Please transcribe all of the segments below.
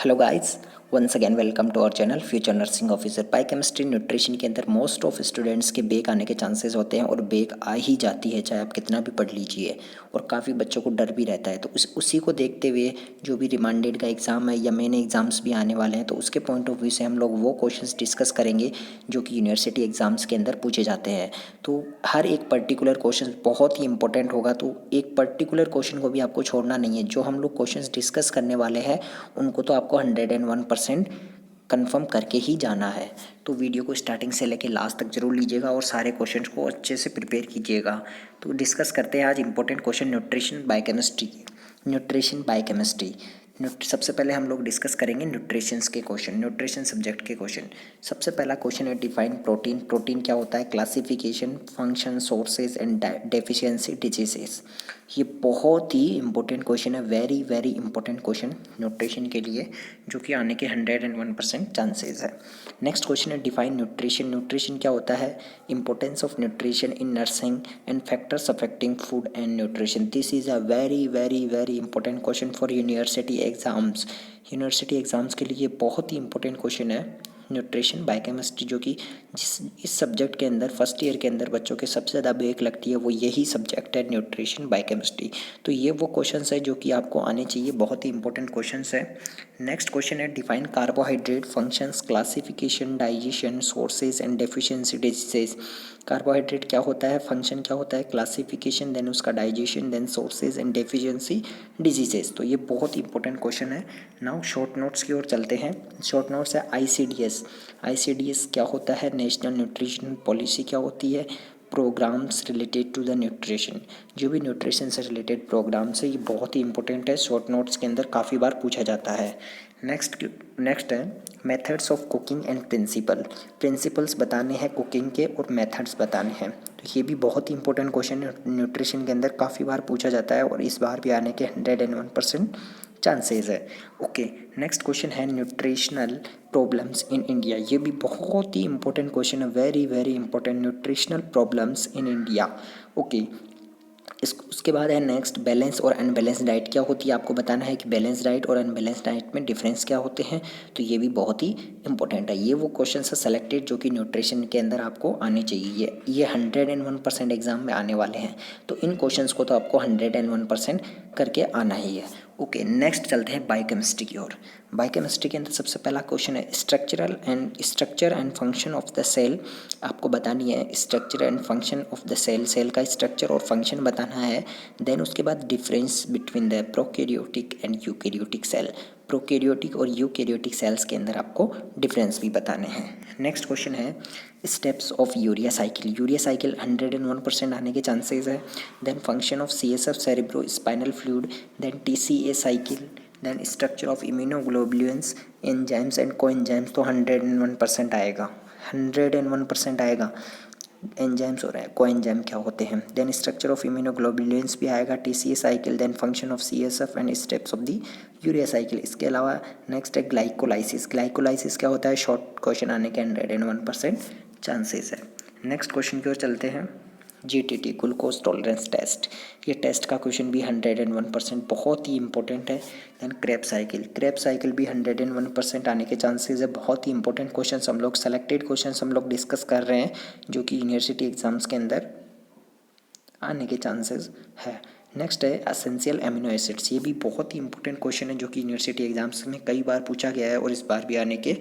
Hello guys, once again welcome to our channel future nursing officer. Biochemistry nutrition के अंदर most of students के back आने के chances होते हैं और बैक आ ही जाती है, चाहे आप कितना भी पढ़ लीजिए। और काफ़ी बच्चों को डर भी रहता है, तो उसी को देखते हुए जो भी रिमांडेड का एग्ज़ाम है या मेन एग्ज़ाम्स भी आने वाले हैं, तो उसके पॉइंट ऑफ व्यू से हम लोग वो क्वेश्चंस डिस्कस करेंगे जो कि यूनिवर्सिटी एग्ज़ाम्स के अंदर पूछे जाते हैं। तो हर एक पर्टिकुलर क्वेश्चन बहुत ही इंपॉर्टेंट होगा, तो एक पर्टिकुलर क्वेश्चन को भी आपको छोड़ना नहीं है। जो हम लोग क्वेश्चंस डिस्कस करने वाले हैं उनको तो आपको 101% कंफर्म करके ही जाना है। तो वीडियो को स्टार्टिंग से लेकर लास्ट तक जरूर लीजिएगा और सारे क्वेश्चंस को अच्छे से प्रिपेयर कीजिएगा। तो डिस्कस करते हैं आज important question nutrition biochemistry. Nutrition biochemistry सबसे पहले हम लोग डिस्कस करेंगे न्यूट्रिशंस के क्वेश्चन, न्यूट्रिशन सब्जेक्ट के क्वेश्चन। सबसे पहला क्वेश्चन है डिफाइन प्रोटीन। प्रोटीन क्या होता है, classification, function, sources and deficiency diseases. ये बहुत ही इंपॉर्टेंट क्वेश्चन है, very very important question nutrition के लिए, जो कि आने के 101% चांसेस है। नेक्स्ट क्वेश्चन है डिफाइन न्यूट्रिशन। न्यूट्रिशन क्या होता है, importance of nutrition in nursing and factors affecting food and nutrition. This is a very very very important question for university exams. University exams के लिए बहुत ही इंपॉर्टेंट क्वेश्चन है nutrition biochemistry, जो कि इस सब्जेक्ट के अंदर फर्स्ट ईयर के अंदर बच्चों के सबसे ज़्यादा ब्रेक लगती है, वो यही सब्जेक्ट है न्यूट्रिशन बायोकेमिस्ट्री। तो ये वो क्वेश्चंस है जो कि आपको आने चाहिए, बहुत ही इंपॉर्टेंट क्वेश्चंस है। नेक्स्ट क्वेश्चन है define carbohydrate, functions, classification, digestion, sources and deficiency diseases. Carbohydrate क्या होता है, फंक्शन क्या होता है, क्लासिफिकेशन, देन उसका digestion, then sources and deficiency diseases. तो ये बहुत इंपॉर्टेंट क्वेश्चन है। नाउ शॉर्ट नोट्स की ओर चलते हैं। शॉर्ट नोट्स है आईसीडीएस। आईसीडीएस क्या होता है, नेशनल न्यूट्रिशन पॉलिसी क्या होती है, programs related to the nutrition. जो भी न्यूट्रिशन से रिलेटेड प्रोग्राम्स है ये बहुत ही इंपॉर्टेंट है, शॉर्ट नोट्स के अंदर काफ़ी बार पूछा जाता है। नेक्स्ट है methods of cooking and principle. Principles बताने हैं कुकिंग के और मेथड्स बताने हैं, तो ये भी बहुत ही इंपॉर्टेंट क्वेश्चन है, न्यूट्रिशन के अंदर काफ़ी बार पूछा जाता है और इस बार भी आने के 101% चांसेस है। ओके, नेक्स्ट क्वेश्चन है न्यूट्रिशनल प्रॉब्लम्स इन इंडिया। ये भी बहुत ही इंपॉर्टेंट क्वेश्चन है, very very important, nutritional problems in India. Okay, उसके बाद है नेक्स्ट बैलेंस और अनबैलेंस डाइट क्या होती है, आपको बताना है कि बैलेंस डाइट और अनबैलेंस डाइट में डिफरेंस क्या होते हैं। तो ये भी बहुत ही इंपॉर्टेंट है। ये वो क्वेश्चन है सेलेक्टेड जो कि न्यूट्रिशन के अंदर आपको आने चाहिए, ये 101% एग्जाम में आने वाले हैं। तो इन क्वेश्चन को तो आपको 101% करके आना ही है। ओके, नेक्स्ट चलते हैं बायोकेमिस्ट्री की ओर। बायोकेमिस्ट्री के अंदर सबसे पहला क्वेश्चन है structure and function of the cell. आपको बतानी है structure and function of the cell, cell का स्ट्रक्चर और फंक्शन बताना है। देन उसके बाद difference between the prokaryotic and eukaryotic cell. Prokaryotic और यूकैरियोटिक सेल्स के अंदर आपको डिफरेंस भी बताने हैं। नेक्स्ट क्वेश्चन है steps of urea cycle. Urea cycle 101% आने के चांसेस है। Then function of CSF cerebro spinal fluid, then TCA cycle, then structure of immunoglobulins, enzymes and coenzymes. तो 101% आएगा, 101% आएगा। एंजाइम्स और कोएंजाइम क्या होते हैं, देन स्ट्रक्चर ऑफ इम्यूनोग्लोबुलिन्स भी आएगा, TCA cycle, then function of CSF and steps of the urea cycle. इसके अलावा नेक्स्ट है ग्लाइकोलाइसिस। ग्लाइकोलाइसिस क्या होता है, शॉर्ट क्वेश्चन आने के 101% चांसेस है। नेक्स्ट क्वेश्चन की ओर चलते हैं। GTT ग्लूकोज टॉलरेंस टेस्ट, ये टेस्ट का क्वेश्चन भी 101% बहुत ही इंपॉर्टेंट है। देन क्रेब साइकिल भी 101% आने के चांसेस है। बहुत ही इंपॉर्टेंट क्वेश्चन हम लोग सेलेक्टेड क्वेश्चन हम लोग डिस्कस कर रहे हैं जो कि यूनिवर्सिटी एग्जाम्स के अंदर आने के चांसेस है। नेक्स्ट है एसेंशियल एमिनो एसिड्स। ये भी बहुत ही इंपॉर्टेंट क्वेश्चन है जो कि यूनिवर्सिटी एग्जाम्स में कई बार पूछा गया है और इस बार भी आने के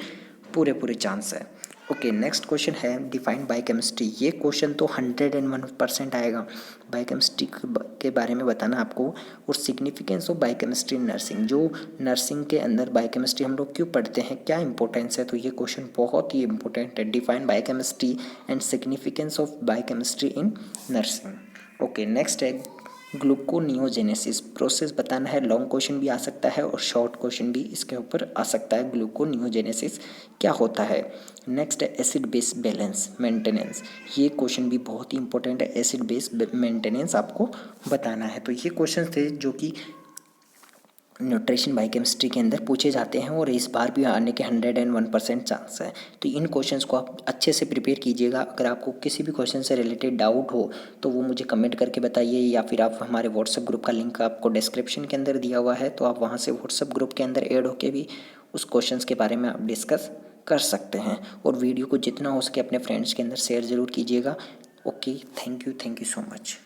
पूरे चांस है। ओके, नेक्स्ट क्वेश्चन है डिफाइंड बायोकेमिस्ट्री। ये क्वेश्चन तो 101% आएगा। बायोकेमिस्ट्री के बारे में बताना आपको और significance of biochemistry in nursing. जो नर्सिंग के अंदर बायोकेमिस्ट्री हम लोग क्यों पढ़ते हैं, क्या इंपॉर्टेंस है, तो ये क्वेश्चन बहुत ही इंपॉर्टेंट है। Defined biochemistry and significance of biochemistry in nursing. Okay, next है ग्लूकोनियोजेनेसिस। प्रोसेस बताना है, लॉन्ग क्वेश्चन भी आ सकता है और शॉर्ट क्वेश्चन भी इसके ऊपर आ सकता है। ग्लूकोनियोजेनेसिस क्या होता है। नेक्स्ट है एसिड बेस बैलेंस मेंटेनेंस। ये क्वेश्चन भी बहुत ही इंपॉर्टेंट है, एसिड बेस मेंटेनेंस आपको बताना है। तो ये क्वेश्चन थे जो कि न्यूट्रिशन बायोकेमिस्ट्री के अंदर पूछे जाते हैं और इस बार भी आने के 101% चांस है। तो इन क्वेश्चंस को आप अच्छे से प्रिपेयर कीजिएगा। अगर आपको किसी भी क्वेश्चन से रिलेटेड डाउट हो तो वो मुझे कमेंट करके बताइए, या फिर आप हमारे व्हाट्सएप ग्रुप का लिंक आपको डिस्क्रिप्शन के अंदर दिया हुआ है, तो आप वहाँ से व्हाट्सएप ग्रुप के अंदर ऐड होके भी उस क्वेश्चंस के बारे में आप डिस्कस कर सकते हैं। और वीडियो को जितना हो सके अपने फ्रेंड्स के अंदर शेयर ज़रूर कीजिएगा। Okay, thank you so much.